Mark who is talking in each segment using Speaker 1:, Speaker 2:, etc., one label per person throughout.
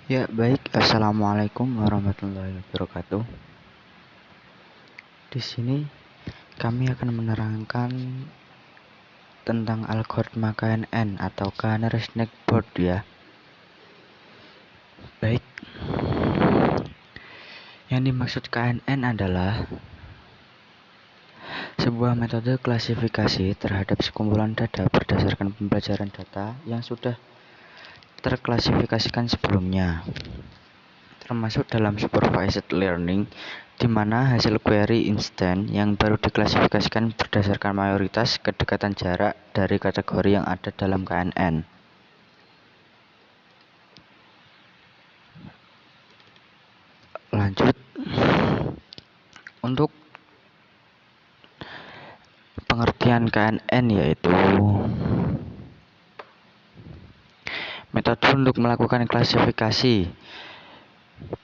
Speaker 1: Ya, baik. Assalamualaikum warahmatullahi wabarakatuh. Di sini kami akan menerangkan tentang algoritma KNN atau Canary Snake Board ya. Baik. Yang dimaksud KNN adalah sebuah metode klasifikasi terhadap sekumpulan data berdasarkan pembelajaran data yang sudah terklasifikasikan sebelumnya, termasuk dalam supervised learning, di mana hasil query instan yang baru diklasifikasikan berdasarkan mayoritas kedekatan jarak dari kategori yang ada dalam KNN. Lanjut, untuk pengertian KNN yaitu metode untuk melakukan klasifikasi.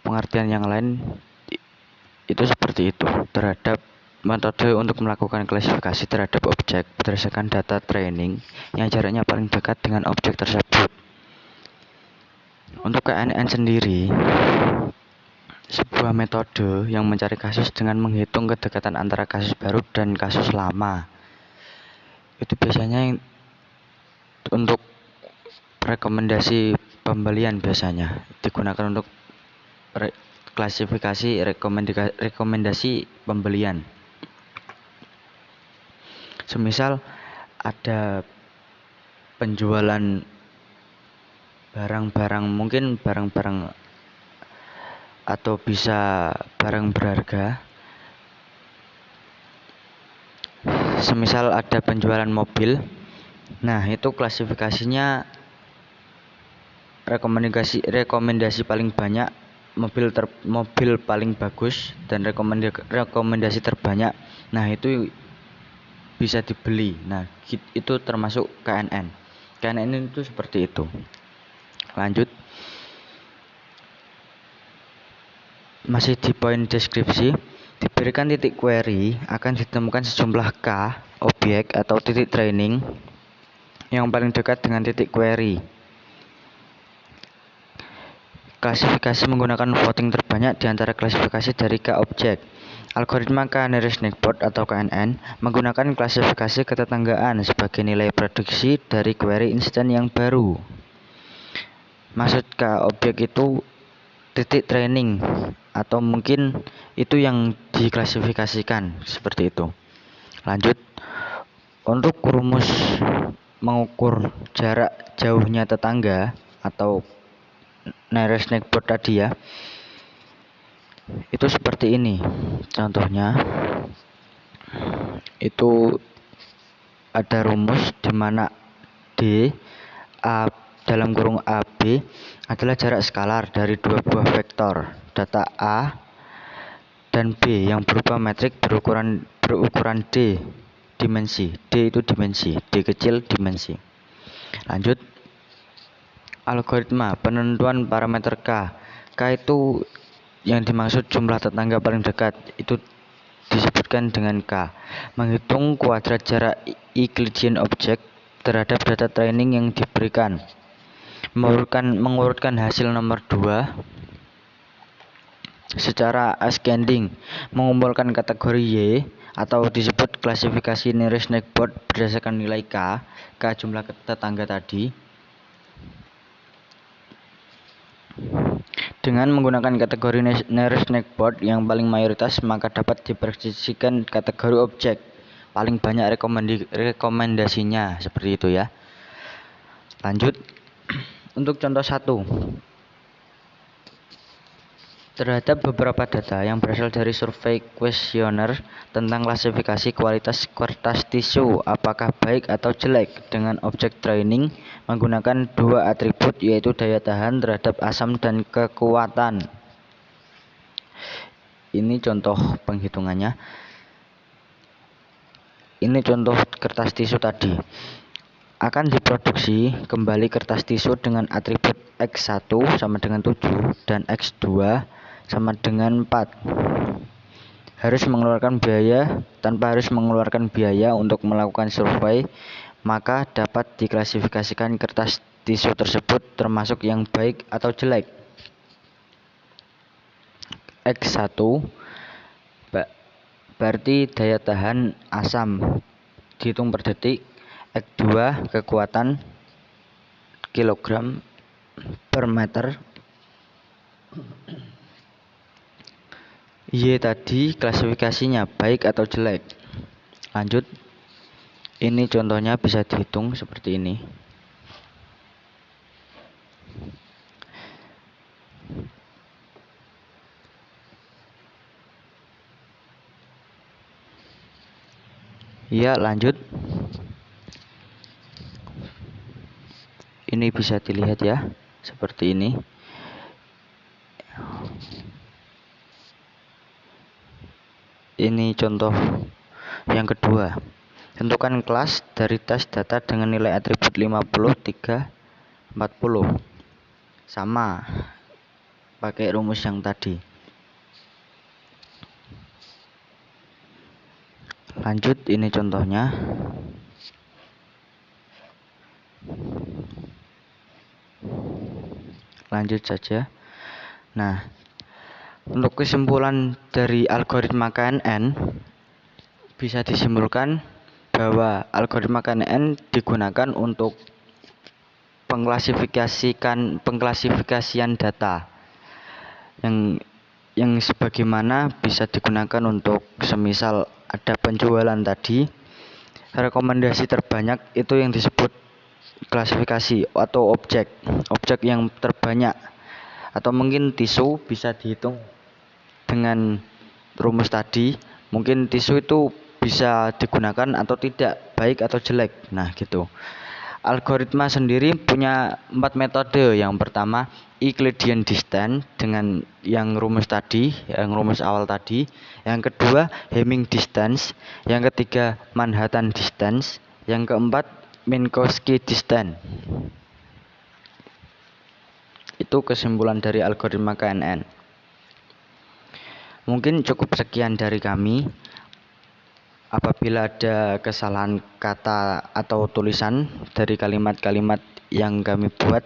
Speaker 1: Pengertian yang lain itu seperti itu, terhadap metode untuk melakukan klasifikasi terhadap objek berdasarkan data training yang jaraknya paling dekat dengan objek tersebut. Untuk KNN sendiri, sebuah metode yang mencari kasus dengan menghitung kedekatan antara kasus baru dan kasus lama. Itu biasanya untuk rekomendasi pembelian biasanya digunakan untuk klasifikasi rekomendasi pembelian. Semisal ada penjualan barang-barang, mungkin barang-barang atau bisa barang berharga. Semisal ada penjualan mobil, nah itu klasifikasinya rekomendasi paling banyak, mobil paling bagus, dan rekomendasi terbanyak. Nah itu bisa dibeli. Nah itu termasuk KNN. KNN itu seperti itu. Lanjut, masih di poin deskripsi, diberikan titik query akan ditemukan sejumlah K objek atau titik training yang paling dekat dengan titik query. Klasifikasi menggunakan voting terbanyak di antara klasifikasi dari K objek. Algoritma Canary Snake Board atau KNN menggunakan klasifikasi ketetanggaan sebagai nilai prediksi dari query instan yang baru. Maksud K objek itu titik training, atau mungkin itu yang diklasifikasikan seperti itu. Lanjut, untuk rumus mengukur jarak jauhnya tetangga atau Canary Snake Board tadi ya, itu seperti ini. Contohnya itu ada rumus di mana D A dalam kurung AB adalah jarak skalar dari dua buah vektor data A dan B yang berupa metrik berukuran D dimensi. D itu dimensi, D kecil dimensi. Lanjut, algoritma penentuan parameter K. K itu yang dimaksud jumlah tetangga paling dekat, itu disebutkan dengan K. Menghitung kuadrat jarak Euclidean object terhadap data training yang diberikan. Mengurutkan hasil nomor 2 secara ascending, mengumpulkan kategori Y atau disebut klasifikasi Canary Snake Board berdasarkan nilai K jumlah tetangga tadi. Dengan menggunakan kategori Canary Snake Board yang paling mayoritas, maka dapat diprediksikan kategori objek paling banyak rekomendasinya, seperti itu ya. Lanjut, untuk contoh 1. Terhadap beberapa data yang berasal dari survei kuesioner tentang klasifikasi kualitas kertas tisu apakah baik atau jelek dengan objek training menggunakan dua atribut, yaitu daya tahan terhadap asam dan kekuatan. Ini contoh penghitungannya. Ini contoh kertas tisu tadi. Akan diproduksi kembali kertas tisu dengan atribut X1 sama dengan 7 dan X2 sama dengan 4. Tanpa harus mengeluarkan biaya untuk melakukan survei, maka dapat diklasifikasikan kertas tisu tersebut termasuk yang baik atau jelek. X1 berarti daya tahan asam dihitung per detik. X2 kekuatan kilogram per meter. Y tadi klasifikasinya baik atau jelek. Lanjut, ini contohnya bisa dihitung seperti ini. Ya, lanjut. Ini bisa dilihat ya, seperti ini. Ini contoh yang kedua. Tentukan kelas dari tes data dengan nilai atribut 50, 3, 40. Sama, pakai rumus yang tadi. Lanjut, ini contohnya. Lanjut saja. Nah, untuk kesimpulan dari algoritma KNN, bisa disimpulkan bahwa algoritma KNN digunakan untuk pengklasifikasian data yang sebagaimana bisa digunakan untuk semisal ada penjualan tadi, rekomendasi terbanyak itu yang disebut klasifikasi atau objek yang terbanyak, atau mungkin tisu bisa dihitung dengan rumus tadi. Mungkin tisu itu bisa digunakan atau tidak, baik atau jelek. Nah, gitu. Algoritma sendiri punya 4 metode. Yang pertama, Euclidean distance dengan yang rumus tadi, yang rumus awal tadi. Yang kedua, Hamming distance. Yang ketiga, Manhattan distance. Yang keempat, Minkowski distance. Itu kesimpulan dari algoritma KNN. Mungkin cukup sekian dari kami. Apabila ada kesalahan kata atau tulisan dari kalimat-kalimat yang kami buat,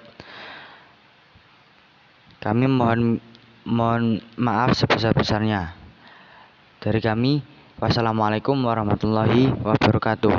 Speaker 1: kami mohon maaf sebesar-besarnya. Dari kami, wassalamualaikum warahmatullahi wabarakatuh.